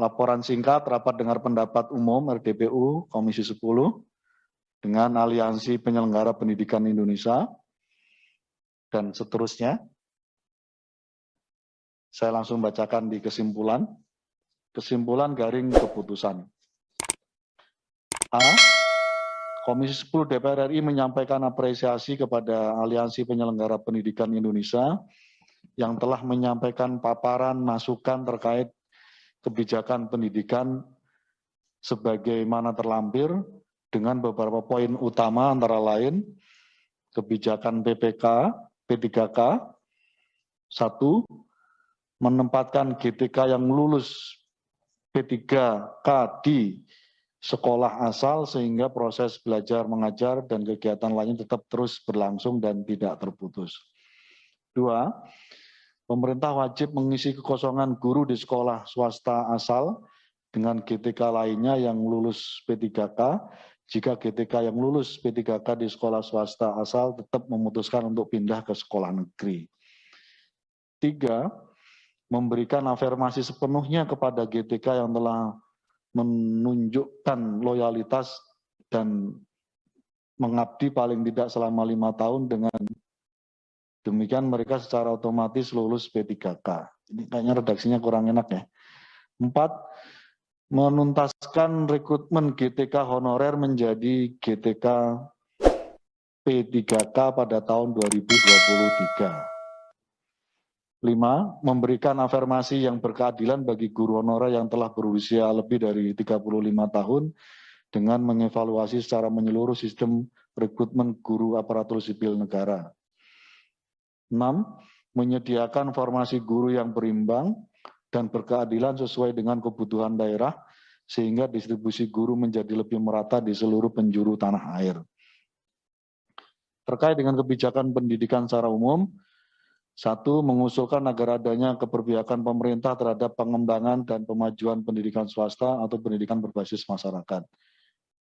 Laporan singkat rapat dengar pendapat umum RDPU Komisi 10 dengan Aliansi Penyelenggara Pendidikan Indonesia dan seterusnya. Saya langsung bacakan di kesimpulan. Kesimpulan garing keputusan. A. Komisi 10 DPR RI menyampaikan apresiasi kepada Aliansi Penyelenggara Pendidikan Indonesia yang telah menyampaikan paparan masukan terkait kebijakan pendidikan sebagaimana terlampir dengan beberapa poin utama antara lain kebijakan PPK, P3K, 1. Menempatkan GTK yang lulus P3K di sekolah asal sehingga proses belajar mengajar dan kegiatan lainnya tetap terus berlangsung dan tidak terputus. 2. Pemerintah wajib mengisi kekosongan guru di sekolah swasta asal dengan GTK lainnya yang lulus P3K jika GTK yang lulus P3K di sekolah swasta asal tetap memutuskan untuk pindah ke sekolah negeri. 3. Memberikan afirmasi sepenuhnya kepada GTK yang telah menunjukkan loyalitas dan mengabdi paling tidak selama 5 tahun dengan demikian mereka secara otomatis lulus P3K. Ini kayaknya redaksinya kurang enak ya. 4. Menuntaskan rekrutmen GTK honorer menjadi GTK P3K pada tahun 2023. 5. Memberikan afirmasi yang berkeadilan bagi guru honorer yang telah berusia lebih dari 35 tahun dengan mengevaluasi secara menyeluruh sistem rekrutmen guru aparatur sipil negara. 6. Menyediakan formasi guru yang berimbang dan berkeadilan sesuai dengan kebutuhan daerah sehingga distribusi guru menjadi lebih merata di seluruh penjuru tanah air. Terkait dengan kebijakan pendidikan secara umum, 1. Mengusulkan agar adanya keberpihakan pemerintah terhadap pengembangan dan pemajuan pendidikan swasta atau pendidikan berbasis masyarakat.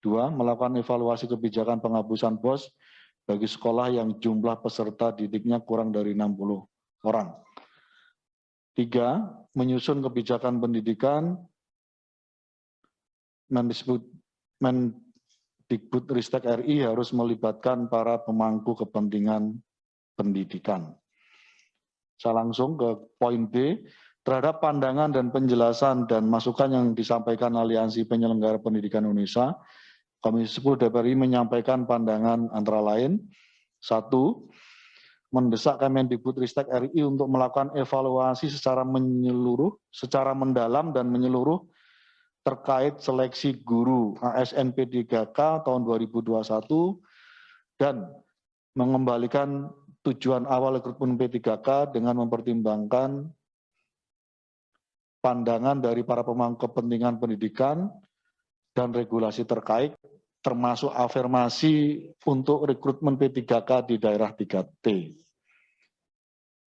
2. Melakukan evaluasi kebijakan penghapusan BOS bagi sekolah yang jumlah peserta didiknya kurang dari 60 orang. 3. Menyusun kebijakan pendidikan Mendikbudristek RI harus melibatkan para pemangku kepentingan pendidikan. Saya langsung ke poin B. Terhadap pandangan dan penjelasan dan masukan yang disampaikan Aliansi Penyelenggara Pendidikan Indonesia, Komisi 10 DPR RI menyampaikan pandangan antara lain, 1. Mendesak Kemendikbudristek RI untuk melakukan evaluasi secara mendalam dan menyeluruh terkait seleksi guru ASN P3K tahun 2021 dan mengembalikan tujuan awal rekrutmen P3K dengan mempertimbangkan pandangan dari para pemangku kepentingan pendidikan dan regulasi terkait termasuk afirmasi untuk rekrutmen P3K di daerah 3T.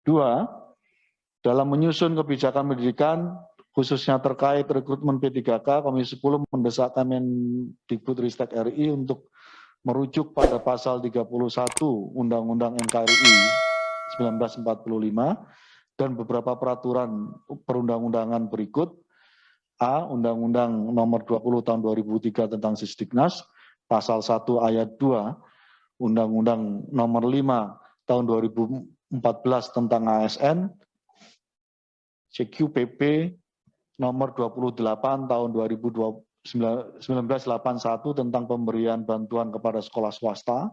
2. Dalam menyusun kebijakan pendidikan, khususnya terkait rekrutmen P3K, Komisi 10 mendesak Kemendikbudristek RI untuk merujuk pada pasal 31 Undang-Undang NKRI 1945 dan beberapa peraturan perundang-undangan berikut. A. Undang-Undang Nomor 20 Tahun 2003 tentang Sisdiknas, Pasal 1 Ayat 2, Undang-Undang Nomor 5 Tahun 2014 tentang ASN, CQPP Nomor 28 Tahun 1981 tentang pemberian bantuan kepada sekolah swasta,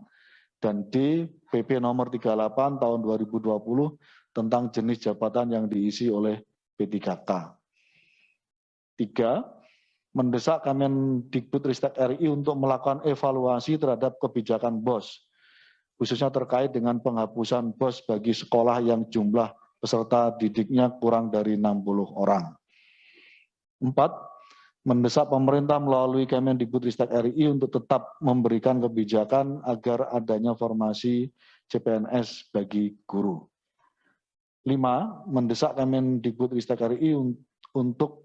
dan D. PP Nomor 38 Tahun 2020 tentang jenis jabatan yang diisi oleh P3K. 3. Mendesak Kemendikbudristek RI untuk melakukan evaluasi terhadap kebijakan BOS, khususnya terkait dengan penghapusan BOS bagi sekolah yang jumlah peserta didiknya kurang dari 60 orang. 4. Mendesak pemerintah melalui Kemendikbudristek RI untuk tetap memberikan kebijakan agar adanya formasi CPNS bagi guru. 5. Mendesak Kemendikbudristek RI untuk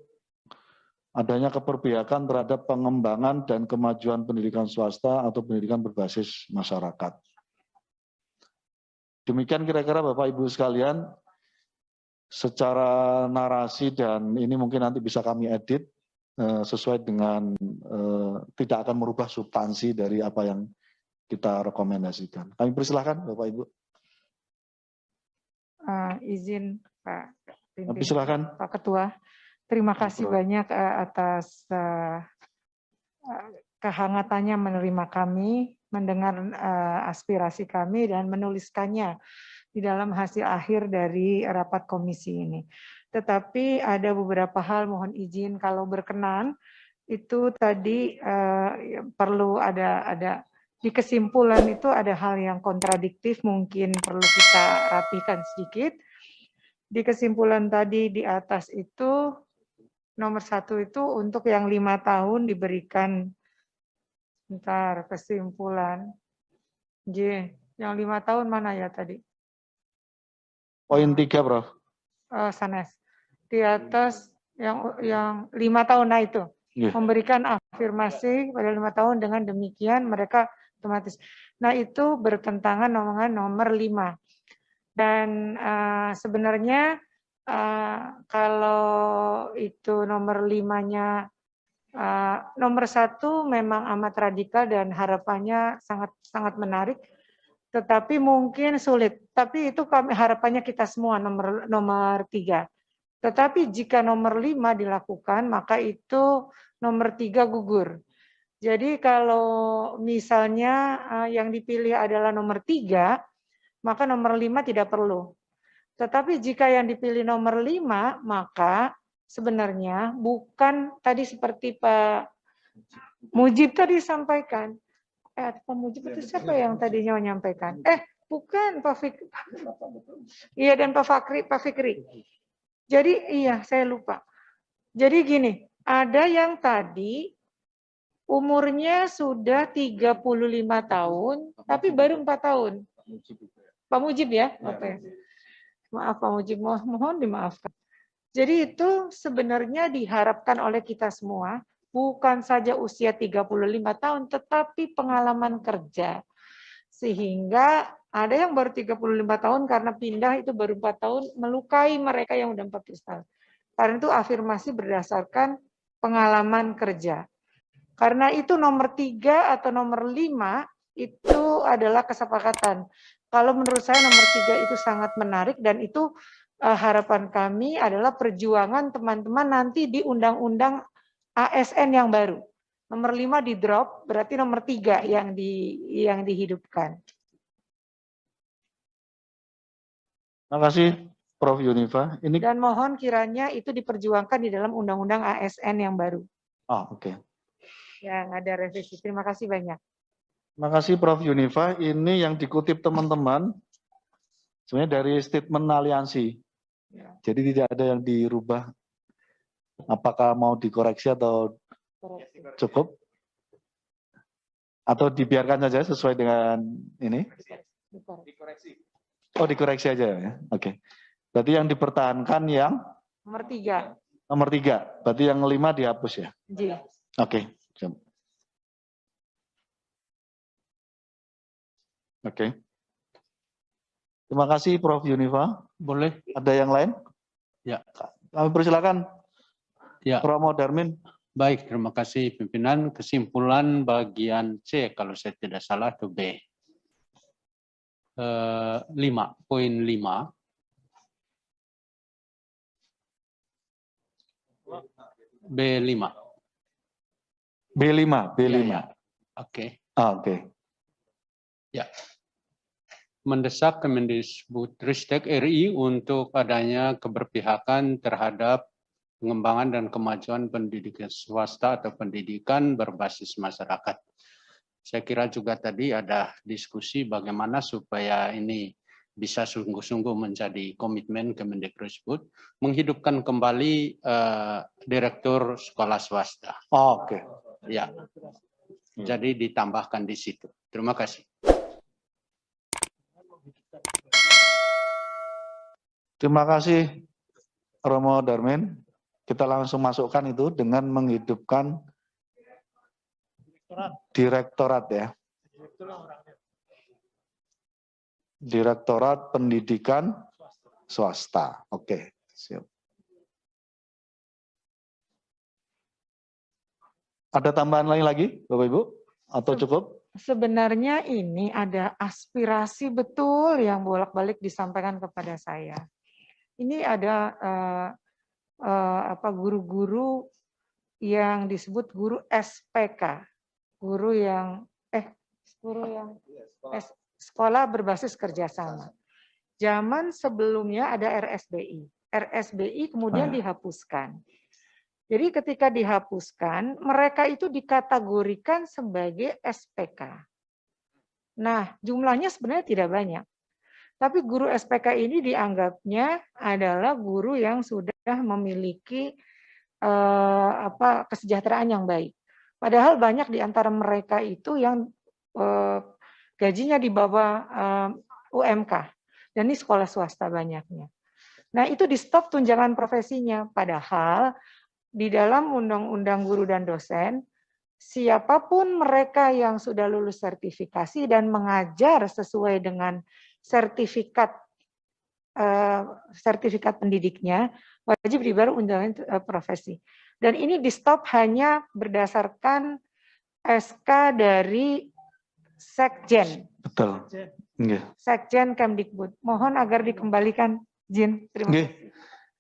adanya keberpihakan terhadap pengembangan dan kemajuan pendidikan swasta atau pendidikan berbasis masyarakat. Demikian kira-kira Bapak Ibu sekalian, secara narasi dan ini mungkin nanti bisa kami edit, sesuai dengan tidak akan merubah substansi dari apa yang kita rekomendasikan. Kami persilahkan Bapak Ibu. Izin Pak Pimpin, Silakan. Pak Ketua. Terima kasih banyak atas kehangatannya menerima kami, mendengar aspirasi kami dan menuliskannya di dalam hasil akhir dari rapat komisi ini. Tetapi ada beberapa hal mohon izin kalau berkenan itu tadi perlu ada di kesimpulan itu ada hal yang kontradiktif mungkin perlu kita rapikan sedikit. Di kesimpulan tadi di atas itu nomor 1 itu untuk yang 5 tahun diberikan kesimpulan. J, yang 5 tahun mana ya tadi? Poin 3, Prof. Sanes. Di atas yang 5 tahun, nah itu. Memberikan afirmasi pada 5 tahun dengan demikian mereka otomatis. Nah itu bertentangan dengan nomor 5. Dan sebenarnya kalau itu nomor 5-nya, nomor 1 memang amat radikal dan harapannya sangat menarik, tetapi mungkin sulit. Tapi itu harapannya kita semua nomor 3. Tetapi jika nomor 5 dilakukan, maka itu nomor 3 gugur. Jadi kalau misalnya yang dipilih adalah nomor 3, maka nomor 5 tidak perlu. Tetapi jika yang dipilih nomor 5, maka sebenarnya bukan tadi seperti Pak Mujib tadi sampaikan. Pak Mujib itu siapa yang tadinya menyampaikan? Bukan Pak Fikri. Iya dan Pak Fikri. Jadi iya saya lupa. Jadi gini, ada yang tadi umurnya sudah 35 tahun, tapi baru 4 tahun. Pak Mujib ya? Oke. Maaf Pak Mujib, mohon dimaafkan. Jadi itu sebenarnya diharapkan oleh kita semua, bukan saja usia 35 tahun, tetapi pengalaman kerja. Sehingga ada yang baru 35 tahun karena pindah itu baru 4 tahun, melukai mereka yang udah 40 tahun. Karena itu afirmasi berdasarkan pengalaman kerja. Karena itu nomor 3 atau nomor 5 itu adalah kesepakatan. Kalau menurut saya nomor 3 itu sangat menarik dan itu harapan kami adalah perjuangan teman-teman nanti di undang-undang ASN yang baru. Nomor 5 di drop, berarti nomor 3 yang dihidupkan. Terima kasih Prof. Yunifa. Dan mohon kiranya itu diperjuangkan di dalam undang-undang ASN yang baru. Oke. Yang ada revisi. Terima kasih banyak. Terima kasih Prof. Yunifa. Ini yang dikutip teman-teman sebenarnya dari statement aliansi. Ya. Jadi tidak ada yang dirubah. Apakah mau dikoreksi atau cukup? Atau dibiarkan saja sesuai dengan ini? Dikoreksi. Oh, dikoreksi aja ya. Oke. Berarti yang dipertahankan yang? Nomor 3. Nomor 3. Berarti yang 5 dihapus ya? Iya. Oke. Oke. Terima kasih Prof. Yunifa. Boleh. Ada yang lain? Ya. Kami persilakan. Ya. Romo Darmin. Baik, terima kasih pimpinan. Kesimpulan bagian C kalau saya tidak salah itu B. 5.5. B5. B5. Ya. Oke. Oke. Ya. Mendesak Kemendikbudristek RI untuk adanya keberpihakan terhadap pengembangan dan kemajuan pendidikan swasta atau pendidikan berbasis masyarakat. Saya kira juga tadi ada diskusi bagaimana supaya ini bisa sungguh-sungguh menjadi komitmen Kemendikbud menghidupkan kembali direktur sekolah swasta. Oke. Ya. Jadi ditambahkan di situ. Terima kasih. Terima kasih Romo Darmin. Kita langsung masukkan itu dengan menghidupkan direktorat ya. Direktorat Pendidikan Swasta. Oke, siap. Ada tambahan lain lagi, Bapak Ibu? Atau cukup? Sebenarnya ini ada aspirasi betul yang bolak-balik disampaikan kepada saya. Ini ada guru-guru yang disebut guru SPK, sekolah berbasis kerjasama. Zaman sebelumnya ada RSBI. RSBI kemudian dihapuskan. Jadi ketika dihapuskan, mereka itu dikategorikan sebagai SPK. Nah, jumlahnya sebenarnya tidak banyak. Tapi guru SPK ini dianggapnya adalah guru yang sudah memiliki kesejahteraan yang baik. Padahal banyak di antara mereka itu yang gajinya di bawah UMK. Dan ini sekolah swasta banyaknya. Nah, itu di stop tunjangan profesinya. Padahal di dalam Undang-Undang Guru dan Dosen, siapapun mereka yang sudah lulus sertifikasi dan mengajar sesuai dengan sertifikat pendidiknya, wajib dibayar tunjangan profesi. Dan ini di stop hanya berdasarkan SK dari Sekjen. Betul. Sekjen Kemdikbud. Mohon agar dikembalikan, Jin. Terima kasih.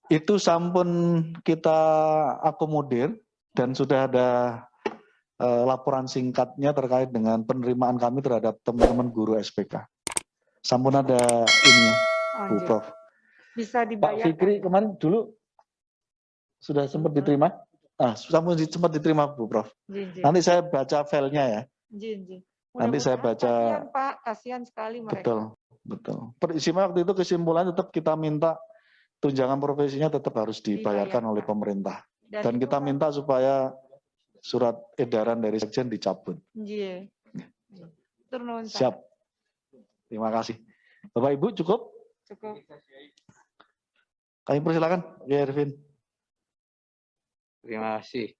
Itu sampun kita akomodir dan sudah ada laporan singkatnya terkait dengan penerimaan kami terhadap teman-teman guru SPK. Sampun ada ini, Bu Prof. Bisa dibayar. Pak Fikri kemarin dulu sudah sempat diterima? Sampun sempat diterima, Bu Prof. Jin. Nanti saya baca filenya ya. Jin. Nanti saya baca. Kasihan Pak, kasihan sekali mereka. Betul. Peristiwa waktu itu kesimpulannya tetap kita minta tunjangan profesinya tetap harus dibayarkan oleh pemerintah. Dan kita minta supaya surat edaran dari Sekjen dicabut. Iya. Siap. Terima kasih. Bapak Ibu cukup? Cukup. Kami persilakan, ya Ervin. Terima kasih.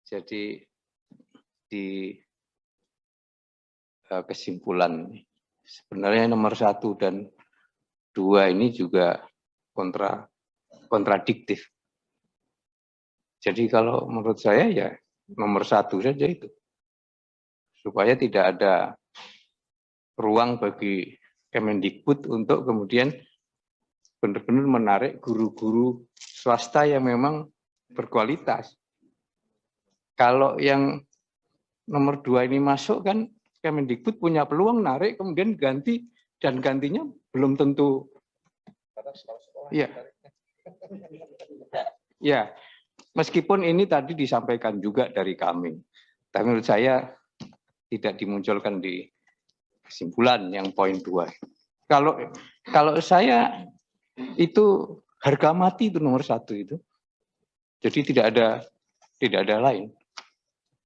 Jadi di kesimpulan sebenarnya nomor 1 dan 2 ini juga kontradiktif. Jadi kalau menurut saya ya nomor 1 saja itu. Supaya tidak ada ruang bagi Kemendikbud untuk kemudian benar-benar menarik guru-guru swasta yang memang berkualitas. Kalau yang nomor 2 ini masuk kan Kemendikbud punya peluang narik kemudian ganti dan gantinya belum tentu. Ya, meskipun ini tadi disampaikan juga dari kami, tapi menurut saya tidak dimunculkan di kesimpulan yang poin 2. Kalau saya itu harga mati itu nomor 1 itu. Jadi tidak ada lain.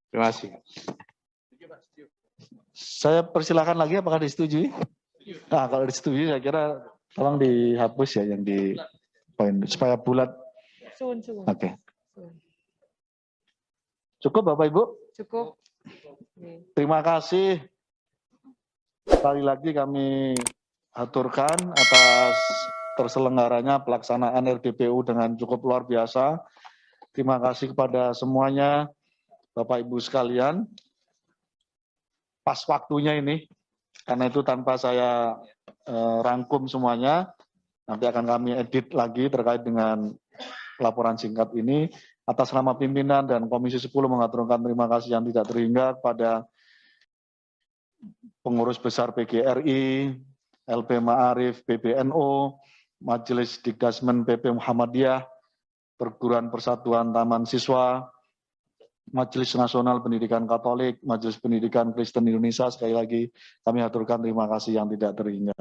Terima kasih. Saya persilakan lagi, apakah disetujui? Nah, kalau disetujui saya kira tolong dihapus ya yang di poin supaya bulat. Oke. Cukup Bapak Ibu? Cukup. Terima kasih. Sekali lagi kami aturkan atas terselenggaranya pelaksanaan RDPU dengan cukup luar biasa. Terima kasih kepada semuanya, Bapak Ibu sekalian. Pas waktunya ini, karena itu tanpa saya rangkum semuanya, nanti akan kami edit lagi terkait dengan laporan singkat ini. Atas nama pimpinan dan Komisi 10 mengaturkan terima kasih yang tidak terhingga kepada pengurus besar PGRI, LP Ma'arif, PBNU, Majelis Dikdasmen PP Muhammadiyah, Perguruan Persatuan Taman Siswa, Majelis Nasional Pendidikan Katolik, Majelis Pendidikan Kristen Indonesia, sekali lagi kami aturkan terima kasih yang tidak terhingga.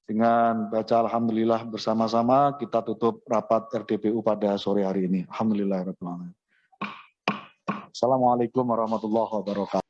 Dengan baca Alhamdulillah bersama-sama, kita tutup rapat RDPU pada sore hari ini. Alhamdulillahirrahmanirrahim. Assalamualaikum warahmatullahi wabarakatuh.